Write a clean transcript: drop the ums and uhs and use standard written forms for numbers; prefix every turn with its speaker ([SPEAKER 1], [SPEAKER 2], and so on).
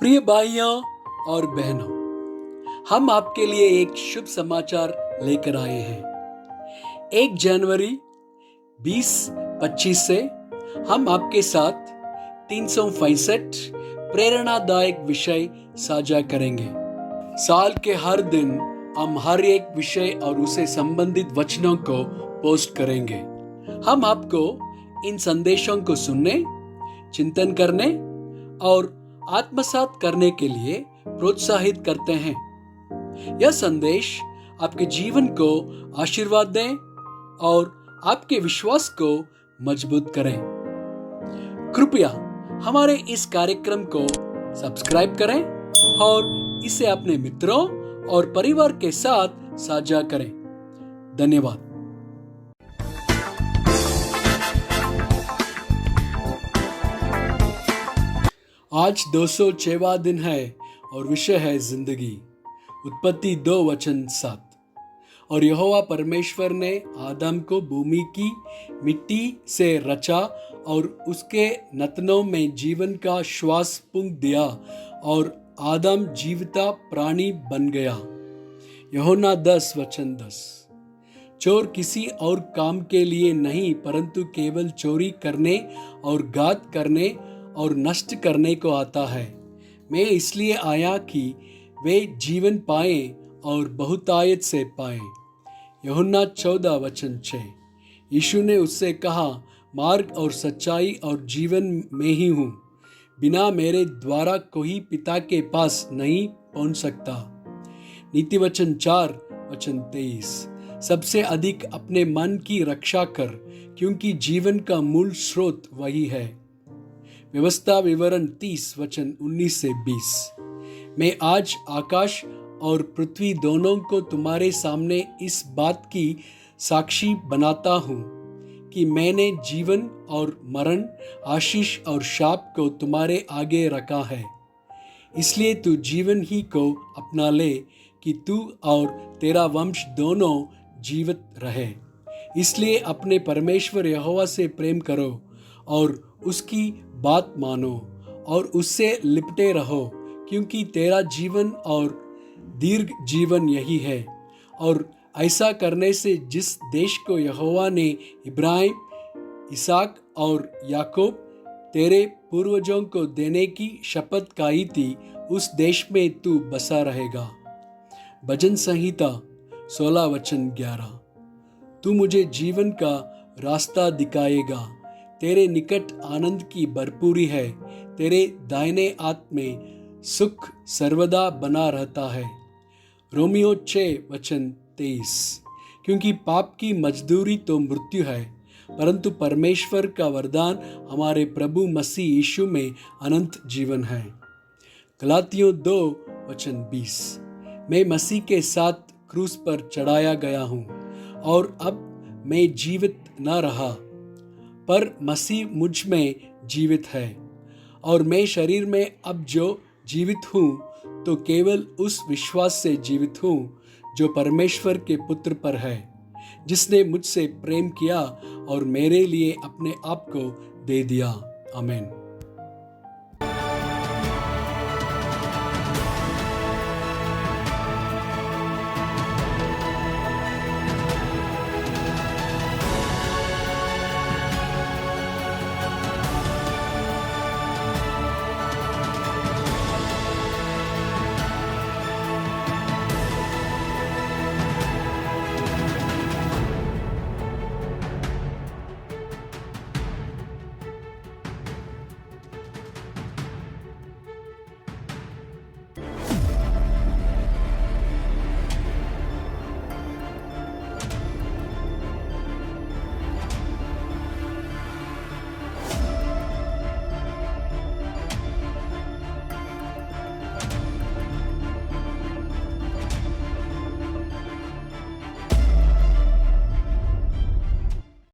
[SPEAKER 1] प्रिय भाइयों और बहनों, हम आपके लिए एक शुभ समाचार लेकर आए हैं। 1 जनवरी 2025 से हम आपके साथ 365 प्रेरणादायक विषय साझा करेंगे। साल के हर दिन हम हर एक विषय और उसे संबंधित वचनों को पोस्ट करेंगे। हम आपको इन संदेशों को सुनने, चिंतन करने और आत्मसात करने के लिए प्रोत्साहित करते हैं। यह संदेश आपके जीवन को आशीर्वाद दें और आपके विश्वास को मजबूत करें। कृपया हमारे इस कार्यक्रम को सब्सक्राइब करें और इसे अपने मित्रों और परिवार के साथ साझा करें। धन्यवाद। आज 206वां दिन है और विषय है जिंदगी। उत्पत्ति 2:7। और यहोवा परमेश्वर ने आदम को भूमि की मिट्टी से रचा और उसके नथनों में जीवन का श्वास फूंक दिया और आदम जीवता प्राणी बन गया। यूहन्ना 10:10। चोर किसी और काम के लिए नहीं परंतु केवल चोरी करने और घात करने और नष्ट करने को आता है। मैं इसलिए आया कि वे जीवन पाएं और बहुतायत से पाएं। यूहन्ना 14:6। यीशु ने उससे कहा, मार्ग और सच्चाई और जीवन में ही हूँ। बिना मेरे द्वारा कोई पिता के पास नहीं पहुँच सकता। नीति वचन 4:23। सबसे अधिक अपने मन की रक्षा कर, क्योंकि जीवन का मूल स्रोत वही है। व्यवस्था विवरण 30:19-20। मैं आज आकाश और पृथ्वी दोनों को तुम्हारे सामने इस बात की साक्षी बनाता हूँ कि मैंने जीवन और मरण, आशीष और शाप को तुम्हारे आगे रखा है। इसलिए तू जीवन ही को अपना ले कि तू और तेरा वंश दोनों जीवित रहे। इसलिए अपने परमेश्वर यहोवा से प्रेम करो और उसकी बात मानो और उससे लिपटे रहो, क्योंकि तेरा जीवन और दीर्घ जीवन यही है। और ऐसा करने से जिस देश को यहोवा ने इब्राहिम, इसहाक और याकूब तेरे पूर्वजों को देने की शपथ खाई थी, उस देश में तू बसा रहेगा। भजन संहिता 16:11। तू मुझे जीवन का रास्ता दिखाएगा, तेरे निकट आनंद की भरपूरी है, तेरे दाहिने हाथ में सुख सर्वदा बना रहता है। रोमियो 6:23। क्योंकि पाप की मजदूरी तो मृत्यु है, परंतु परमेश्वर का वरदान हमारे प्रभु मसीह यीशु में अनंत जीवन है। गलातियों 2:20। मैं मसीह के साथ क्रूस पर चढ़ाया गया हूँ और अब मैं जीवित न रहा पर मसीह मुझ में जीवित है। और मैं शरीर में अब जो जीवित हूँ तो केवल उस विश्वास से जीवित हूँ जो परमेश्वर के पुत्र पर है, जिसने मुझसे प्रेम किया और मेरे लिए अपने आप को दे दिया। आमीन।